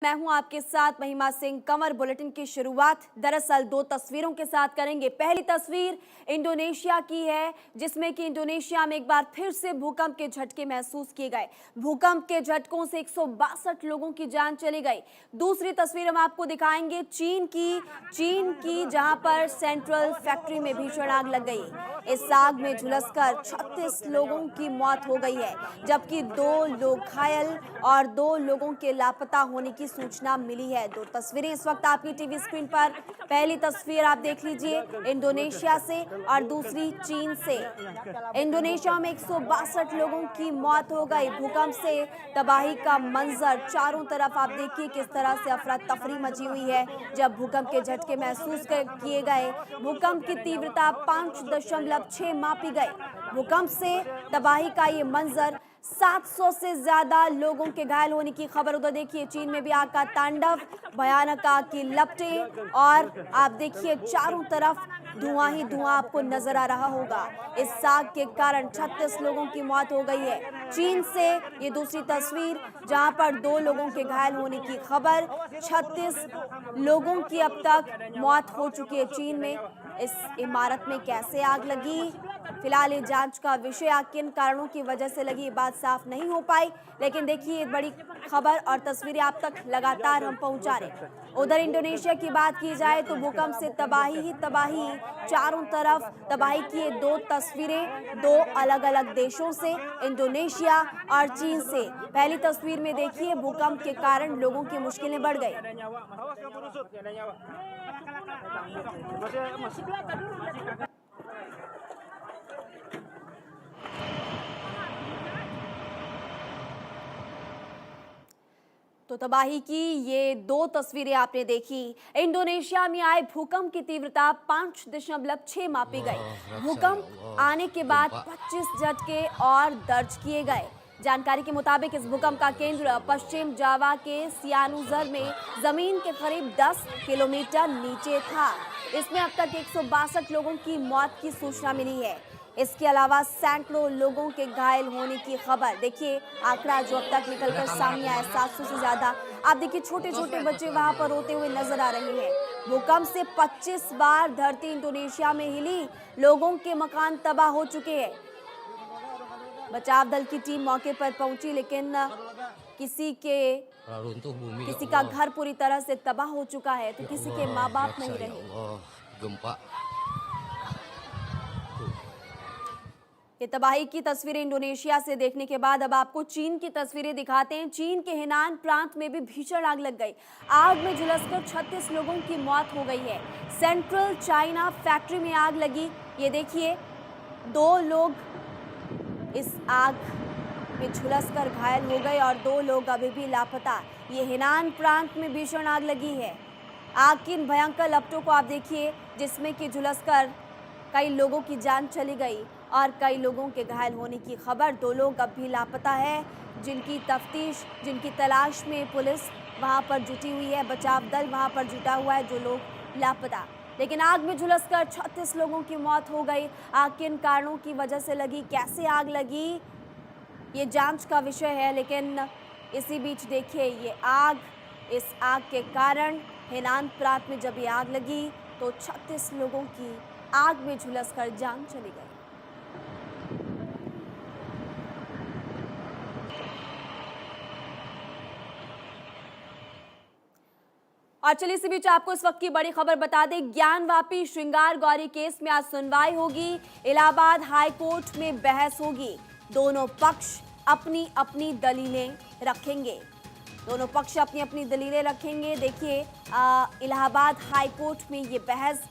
मैं हूं आपके साथ महिमा सिंह कंवर। बुलेटिन की शुरुआत दरअसल दो तस्वीरों के साथ करेंगे। पहली तस्वीर इंडोनेशिया की है, जिसमें कि इंडोनेशिया में एक बार फिर से भूकंप के झटके महसूस किए गए। भूकंप के झटकों से 162 लोगों की जान चली गई। दूसरी तस्वीर हम आपको दिखाएंगे चीन की जहां पर सेंट्रल फैक्ट्री में भीषण आग लग गई। इस आग में झुलसकर 36 लोगों की मौत हो गई है, जबकि 2 लोग घायल और 2 लोगों के लापता होने की सूचना मिली है। दो तस्वीरें इस वक्त आपकी टीवी स्क्रीन पर। पहली तस्वीर आप देख लीजिए इंडोनेशिया से और दूसरी चीन से। इंडोनेशिया में 162 लोगों की मौत हो गई। भूकंप से तबाही का मंजर चारों तरफ आप देखिए किस तरह से अफरा तफरी मची हुई है। जब भूकंप के झटके महसूस किए गए, भूकंप की तीव्रता 5.6 मापी गई। भूकंप से तबाही का ये मंजर, 700 से ज्यादा लोगों के घायल होने की खबर। उधर देखिए चीन में भी आग का तांडव, भयानक आग की लपटें और आप देखिए चारों तरफ धुआं ही धुआं आपको नजर आ रहा होगा। इस आग के कारण 36 लोगों की मौत हो गई है। चीन से ये दूसरी तस्वीर, जहां पर 2 लोगों के घायल होने की खबर। 36 लोगों की अब तक मौत हो चुकी है चीन में। इस इमारत में कैसे आग लगी, फिलहाल ये जांच का विषय। आग किन कारणों की वजह से लगी, ये बात साफ नहीं हो पाई, लेकिन देखिए बड़ी खबर और तस्वीरें आप तक लगातार हम पहुंचा रहे। उधर इंडोनेशिया की बात की जाए तो भूकंप से तबाही ही तबाही, चारों तरफ तबाही की ये 2 तस्वीरें 2 अलग अलग देशों से, इंडोनेशिया और चीन से। पहली तस्वीर में देखिए भूकंप के कारण लोगों की मुश्किलें बढ़ गई। तो तबाही की ये 2 तस्वीरें आपने देखी। इंडोनेशिया में आए भूकंप की तीव्रता 5.6 मापी गई। भूकंप आने के बाद 25 झटके और दर्ज किए गए। जानकारी के मुताबिक इस भूकंप का केंद्र पश्चिम जावा के सियानुजर में जमीन के करीब 10 किलोमीटर नीचे था। इसमें अब तक 162 लोगों की मौत की सूचना मिली है। इसके अलावा सैकड़ों लोगों के घायल होने की खबर। देखिए आंकड़ा जो अब तक निकलकर सामने आया, 700 से ज्यादा। आप देखिए छोटे छोटे बच्चे वहां पर रोते हुए नजर आ रहे हैं। भूकंप से 25 बार धरती इंडोनेशिया में हिली, लोगों के मकान तबाह हो चुके हैं। बचाव दल की टीम मौके पर पहुंची, लेकिन किसी का घर पूरी तरह से तबाह हो चुका है, तो किसी के माँ बाप नहीं रहे। ये तबाही की तस्वीरें इंडोनेशिया से देखने के बाद अब आपको चीन की तस्वीरें दिखाते हैं। चीन के हेनान प्रांत में भी भीषण आग लग गई। आग में झुलसकर 36 लोगों की मौत हो गई है। सेंट्रल चाइना फैक्ट्री में आग लगी। ये देखिए 2 लोग इस आग में झुलसकर घायल हो गए और 2 लोग अभी भी लापता। ये हेनान प्रांत में भीषण आग लगी है। आग की इन भयंकर लपटों को आप देखिए, जिसमें कि झुलसकर कई लोगों की जान चली गई और कई लोगों के घायल होने की खबर। 2 लोग अब भी लापता है, जिनकी तलाश में पुलिस वहां पर जुटी हुई है, बचाव दल वहां पर जुटा हुआ है, जो लोग लापता। लेकिन आग में झुलसकर 36 लोगों की मौत हो गई। आग किन कारणों की वजह से लगी, कैसे आग लगी, ये जांच का विषय है। लेकिन इसी बीच देखिए इस आग के कारण हेनान प्रांत में जब ये आग लगी तो 36 लोगों की आग में झुलसकर जान चली गई। और चलिए इसी बीच आपको इस वक्त की बड़ी खबर बता दें। ज्ञानवापी श्रृंगार गौरी केस में आज सुनवाई होगी। इलाहाबाद हाई कोर्ट में बहस होगी। दोनों पक्ष अपनी अपनी दलीलें रखेंगे। देखिए इलाहाबाद हाई कोर्ट में ये बहस,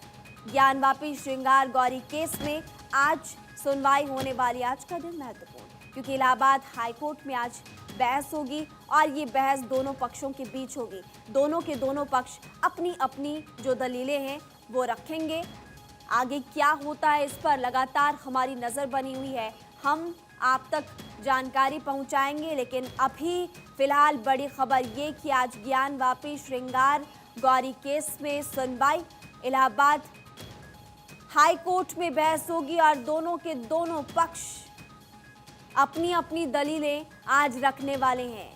ज्ञानवापी श्रृंगार गौरी केस में आज सुनवाई होने वाली। आज का दिन महत्वपूर्ण, क्योंकि इलाहाबाद हाई कोर्ट में आज बहस होगी और ये बहस दोनों पक्षों के बीच होगी। दोनों पक्ष अपनी अपनी जो दलीलें हैं वो रखेंगे। आगे क्या होता है इस पर लगातार हमारी नज़र बनी हुई है। हम आप तक जानकारी पहुंचाएंगे, लेकिन अभी फिलहाल बड़ी खबर ये कि आज ज्ञानवापी श्रृंगार गौरी केस में सुनवाई, इलाहाबाद हाई कोर्ट में बहस होगी और दोनों पक्ष अपनी अपनी दलीलें आज रखने वाले हैं।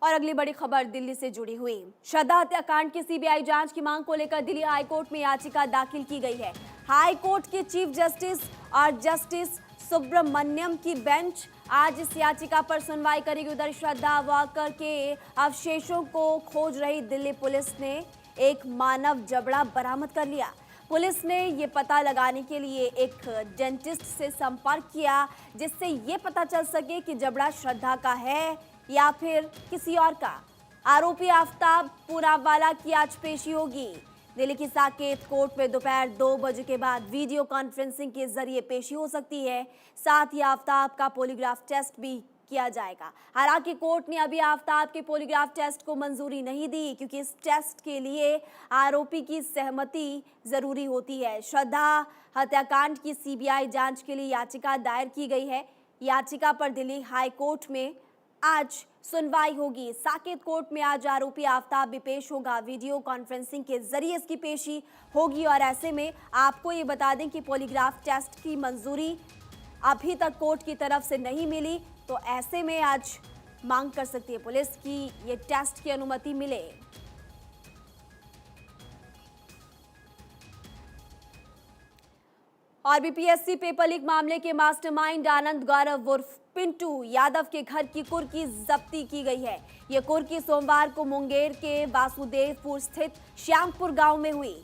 और अगली बड़ी खबर दिल्ली से जुड़ी हुई। श्रद्धा हत्याकांड की सीबीआई जांच की मांग को लेकर दिल्ली हाईकोर्ट में याचिका दाखिल की गई है। हाईकोर्ट के चीफ जस्टिस और जस्टिस सुब्रमण्यम की बेंच आज इस याचिका पर सुनवाई करेगी। उधर श्रद्धा वॉकर के अवशेषों को खोज रही दिल्ली पुलिस ने एक मानव जबड़ा बरामद कर लिया। पुलिस ने ये पता लगाने के लिए एक डेंटिस्ट से संपर्क किया, जिससे ये पता चल सके कि जबड़ा श्रद्धा का है या फिर किसी और का। आरोपी आफ्ताब पूनावाला की आज पेशी होगी। दिल्ली की साकेत कोर्ट में दोपहर 2 बजे के बाद वीडियो कॉन्फ्रेंसिंग के जरिए पेशी हो सकती है। साथ ही आफ्ताब का पॉलीग्राफ टेस्ट भी किया जाएगा। हालांकि कोर्ट ने अभी आफ्ताब के पॉलीग्राफ टेस्ट को मंजूरी नहीं दी, क्योंकि इस टेस्ट के लिए आरोपी की सहमति जरूरी होती है। श्रद्धा हत्याकांड की सीबीआई जांच के लिए याचिका दायर की गई है। याचिका पर दिल्ली हाई कोर्ट में आज सुनवाई होगी। साकेत कोर्ट में आज आरोपी आफ्ताब भी पेश होगा। वीडियो कॉन्फ्रेंसिंग के जरिए इसकी पेशी होगी। और ऐसे में आपको ये बता दें कि पॉलीग्राफ टेस्ट की मंजूरी अभी तक कोर्ट की तरफ से नहीं मिली, तो ऐसे में आज मांग कर सकती है पुलिस की ये टेस्ट की अनुमति मिले। और बीपीएससी पेपर लीक मामले के मास्टरमाइंड आनंद गौरव उर्फ पिंटू यादव के घर की कुर्की जब्ती की गई है। यह कुर्की सोमवार को मुंगेर के वासुदेवपुर स्थित श्यामपुर गांव में हुई।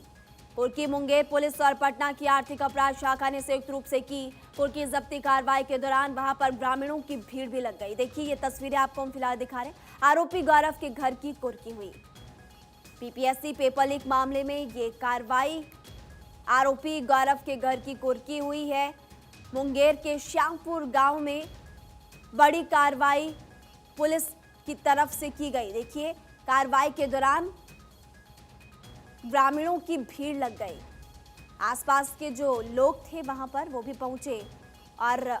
कुर्की मुंगेर पुलिस और पटना की आर्थिक अपराध शाखा ने संयुक्त रूप से की। कुर्की जब्ती कार्रवाई के दौरान वहां पर ग्रामीणों की भीड़ भी लग गई। देखिए ये तस्वीरें आपको हम फिलहाल दिखा रहे हैं। आरोपी गौरव के घर की कुर्की हुई। बीपीएससी पेपर लीक मामले में ये कार्रवाई आरोपी गौरव के घर की कुर्की हुई है। मुंगेर के श्यामपुर गांव में बड़ी कार्रवाई पुलिस की तरफ से की गई। देखिए कार्रवाई के दौरान ग्रामीणों की भीड़ लग गई। आसपास के जो लोग थे वहां पर वो भी पहुंचे और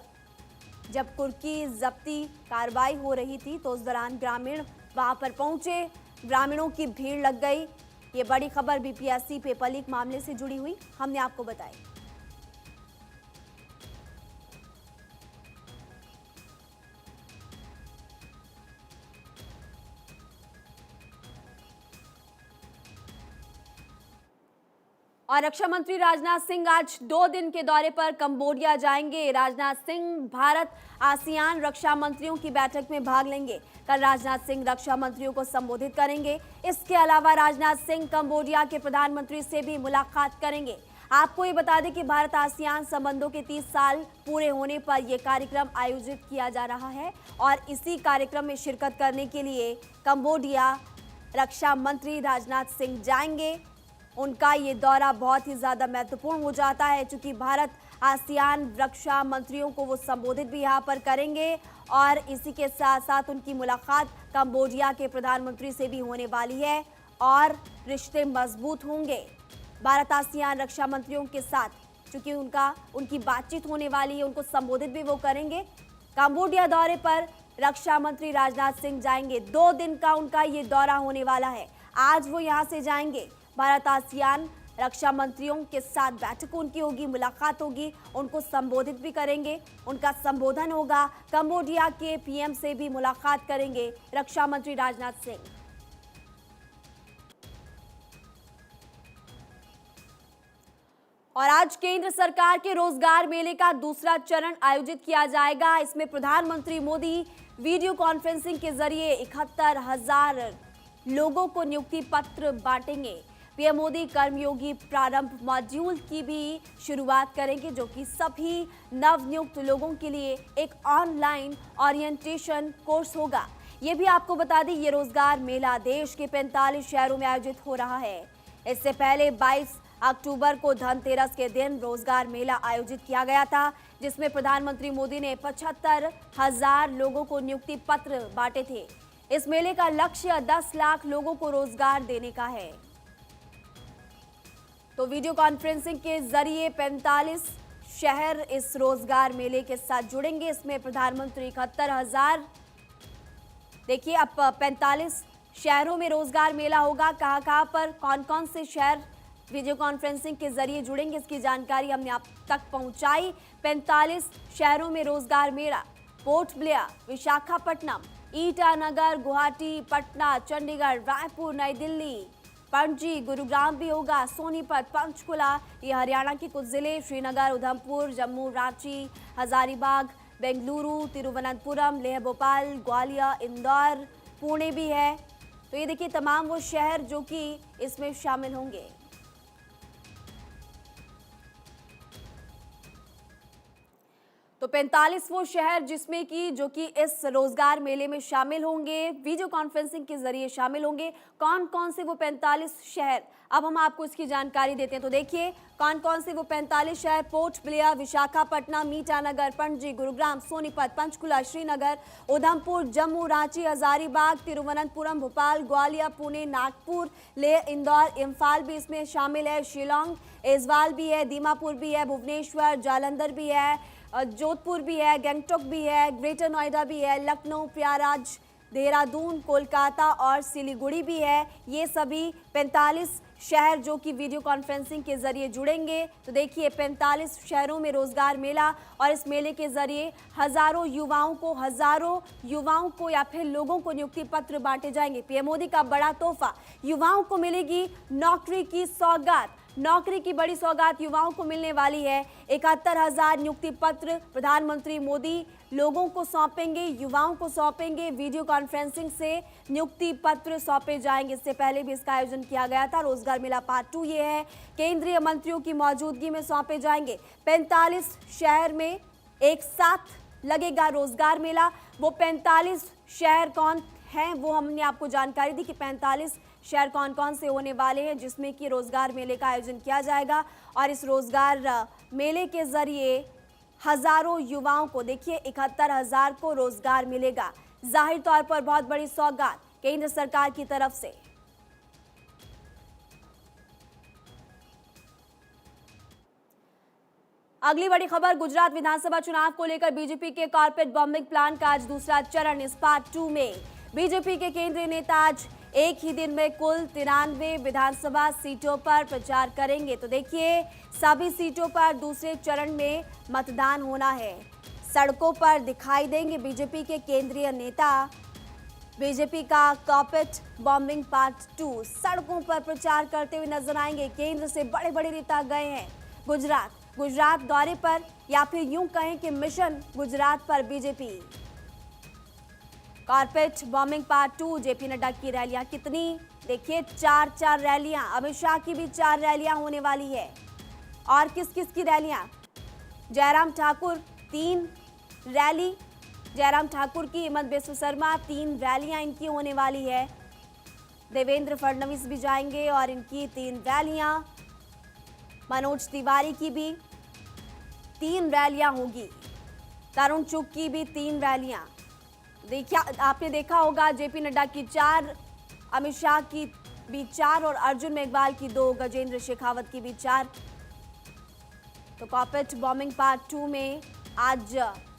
जब कुर्की जब्ती कार्रवाई हो रही थी तो उस दौरान ग्रामीण वहां पर पहुंचे। ग्रामीणों की भीड़ लग गई। ये बड़ी खबर बीपीएससी पेपर लीक मामले से जुड़ी हुई हमने आपको बताई। और रक्षा मंत्री राजनाथ सिंह आज 2 दिन के दौरे पर कंबोडिया जाएंगे। राजनाथ सिंह भारत आसियान रक्षा मंत्रियों की बैठक में भाग लेंगे। कल राजनाथ सिंह रक्षा मंत्रियों को संबोधित करेंगे। इसके अलावा राजनाथ सिंह कंबोडिया के प्रधानमंत्री से भी मुलाकात करेंगे। आपको ये बता दें कि भारत आसियान संबंधों के 30 साल पूरे होने पर यह कार्यक्रम आयोजित किया जा रहा है और इसी कार्यक्रम में शिरकत करने के लिए कंबोडिया रक्षा मंत्री राजनाथ सिंह जाएंगे। उनका ये दौरा बहुत ही ज़्यादा महत्वपूर्ण हो जाता है, क्योंकि भारत आसियान रक्षा मंत्रियों को वो संबोधित भी यहाँ पर करेंगे और इसी के साथ साथ उनकी मुलाकात कंबोडिया के प्रधानमंत्री से भी होने वाली है और रिश्ते मजबूत होंगे भारत आसियान रक्षा मंत्रियों के साथ, क्योंकि उनकी बातचीत होने वाली है। उनको संबोधित भी वो करेंगे। कंबोडिया दौरे पर रक्षा मंत्री राजनाथ सिंह जाएंगे। 2 दिन का उनका ये दौरा होने वाला है। आज वो यहाँ से जाएंगे। भारत आसियान रक्षा मंत्रियों के साथ बैठक उनकी होगी, मुलाकात होगी, उनको संबोधित भी करेंगे, उनका संबोधन होगा। कंबोडिया के पीएम से भी मुलाकात करेंगे रक्षा मंत्री राजनाथ सिंह। और आज केंद्र सरकार के रोजगार मेले का दूसरा चरण आयोजित किया जाएगा। इसमें प्रधानमंत्री मोदी वीडियो कॉन्फ्रेंसिंग के जरिए 71,000 लोगों को नियुक्ति पत्र बांटेंगे। पीएम मोदी कर्मयोगी प्रारंभ मॉड्यूल की भी शुरुआत करेंगे, जो कि सभी नवनियुक्त लोगों के लिए एक ऑनलाइन ओरिएंटेशन कोर्स होगा। ये भी आपको बता दें, ये रोजगार मेला देश के 45 शहरों में आयोजित हो रहा है। इससे पहले 22 अक्टूबर को धनतेरस के दिन रोजगार मेला आयोजित किया गया था, जिसमें प्रधानमंत्री मोदी ने 75,000 लोगों को नियुक्ति पत्र बांटे थे। इस मेले का लक्ष्य 10 लाख लोगों को रोजगार देने का है। तो वीडियो कॉन्फ्रेंसिंग के जरिए 45 शहर इस रोजगार मेले के साथ जुड़ेंगे। इसमें प्रधानमंत्री 71,000, देखिए अब 45 शहरों में रोजगार मेला होगा। कहां पर कौन कौन से शहर वीडियो कॉन्फ्रेंसिंग के जरिए जुड़ेंगे, इसकी जानकारी हमने आप तक पहुंचाई। 45 शहरों में रोजगार मेला, पोर्ट ब्लेयर, विशाखापट्टनम, ईटानगर, गुवाहाटी, पटना, चंडीगढ़, रायपुर, नई दिल्ली, पणजी, गुरुग्राम भी होगा, सोनीपत, पंचकुला, ये हरियाणा के कुछ जिले, श्रीनगर, उधमपुर, जम्मू, रांची, हजारीबाग, बेंगलुरु, तिरुवनंतपुरम, लेह, भोपाल, ग्वालियर, इंदौर, पुणे भी है। तो ये देखिए तमाम वो शहर जो कि इसमें शामिल होंगे। तो 45 वो शहर जिसमें कि जो कि इस रोजगार मेले में शामिल होंगे, वीडियो कॉन्फ्रेंसिंग के जरिए शामिल होंगे। कौन कौन से वो 45 शहर, अब हम आपको इसकी जानकारी देते हैं। तो देखिए कौन कौन से वो 45 शहर: पोर्ट ब्लेयर, विशाखापट्टनम, ईटानगर, पणजी, गुरुग्राम, सोनीपत, पंचकुला, श्रीनगर, उधमपुर, जम्मू, रांची, हजारीबाग, तिरुवनंतपुरम, भोपाल, ग्वालियर, पुणे, नागपुर, लेह, इंदौर, इम्फाल भी इसमें शामिल है, शिलोंग, ऐजवाल भी है, दीमापुर भी है, भुवनेश्वर, जालंधर भी है, जोधपुर भी है, गंगटोक भी है, ग्रेटर नोएडा भी है, लखनऊ, प्रयागराज, देहरादून, कोलकाता और सिलीगुड़ी भी है। ये सभी 45 शहर जो कि वीडियो कॉन्फ्रेंसिंग के जरिए जुड़ेंगे। तो देखिए 45 शहरों में रोजगार मेला, और इस मेले के जरिए हजारों युवाओं को या फिर लोगों को नियुक्ति पत्र बांटे जाएंगे। पीएम मोदी का बड़ा तोहफा, युवाओं को मिलेगी नौकरी की सौगात। नौकरी की बड़ी सौगात युवाओं को मिलने वाली है। 71,000 नियुक्ति पत्र प्रधानमंत्री मोदी लोगों को सौंपेंगे, युवाओं को सौंपेंगे। वीडियो कॉन्फ्रेंसिंग से नियुक्ति पत्र सौंपे जाएंगे। इससे पहले भी इसका आयोजन किया गया था। रोजगार मेला पार्ट 2 ये है, केंद्रीय मंत्रियों की मौजूदगी में सौंपे जाएंगे। 45 शहर में एक साथ लगेगा रोजगार मेला। वो 45 शहर कौन हैं वो हमने आपको जानकारी दी कि 45 शहर कौन कौन से होने वाले हैं जिसमें कि रोजगार मेले का आयोजन किया जाएगा। और इस रोजगार मेले के जरिए हजारों युवाओं को, देखिए 71,000 को रोजगार मिलेगा। जाहिर तौर पर बहुत बड़ी सौगात केंद्र सरकार की तरफ से। अगली बड़ी खबर, गुजरात विधानसभा चुनाव को लेकर बीजेपी के कारपेट बॉम्बिंग प्लान का आज दूसरा चरण। इस पार्ट 2 में बीजेपी के केंद्रीय नेता आज एक ही दिन में कुल 93 विधानसभा सीटों पर प्रचार करेंगे। तो देखिए सभी सीटों पर दूसरे चरण में मतदान होना है। सड़कों पर दिखाई देंगे बीजेपी के केंद्रीय नेता। बीजेपी का कारपेट बॉम्बिंग पार्ट 2, सड़कों पर प्रचार करते हुए नजर आएंगे। केंद्र से बड़े बड़े नेता गए हैं गुजरात दौरे पर, या फिर यूं कहें कि मिशन गुजरात पर BJP. Carpet bombing part 2, JP Nadda की रैलियां कितनी, देखिए 4 रैलियां, अमित शाह की भी 4 रैलियां होने वाली है। और किस किस की रैलियां, जयराम ठाकुर 3 रैली, जयराम ठाकुर की, हिमंत बिस्व शर्मा 3 रैलियां इनकी होने वाली है। देवेंद्र फडणवीस भी जाएंगे और इनकी 3 रैलियां। मनोज तिवारी की भी 3 रैलियां होगी। तरुण चुग की भी 3 रैलियां। देखिए आपने देखा होगा जेपी नड्डा की 4, अमित शाह की भी 4 और अर्जुन मेघवाल की 2, गजेंद्र शेखावत की भी 4। तो कारपेट बॉम्बिंग पार्ट 2 में आज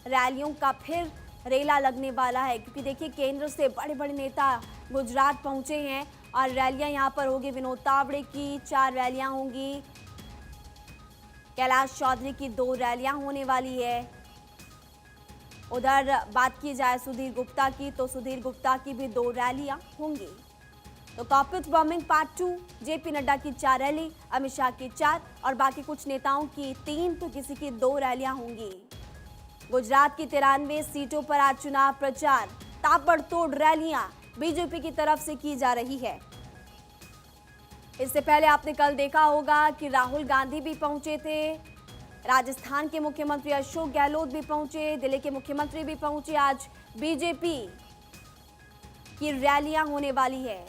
रैलियों का फिर रेला लगने वाला है, क्योंकि देखिए केंद्र से बड़े बड़े नेता गुजरात पहुंचे हैं और रैलियां यहां पर होगी। विनोद तावड़े की 4 रैलियां होंगी, कैलाश चौधरी की 2 रैलियां होने वाली है। उधर बात की जाए सुधीर गुप्ता की, तो सुधीर गुप्ता की भी 2 रैलियां होंगी। तो carpet bombing part 2, JP Nadda की 4 रैली, अमित शाह की 4 और बाकी कुछ नेताओं की 3, तो किसी की 2 रैलियां होंगी। गुजरात की 93 सीटों पर आज चुनाव प्रचार, ताबड़तोड़ रैलियां बीजेपी की तरफ से की जा रही है। इससे पहले आपने कल देखा होगा कि राहुल गांधी भी पहुंचे थे, राजस्थान के मुख्यमंत्री अशोक गहलोत भी पहुंचे, दिल्ली के मुख्यमंत्री भी पहुंचे। आज बीजेपी की रैलियां होने वाली है।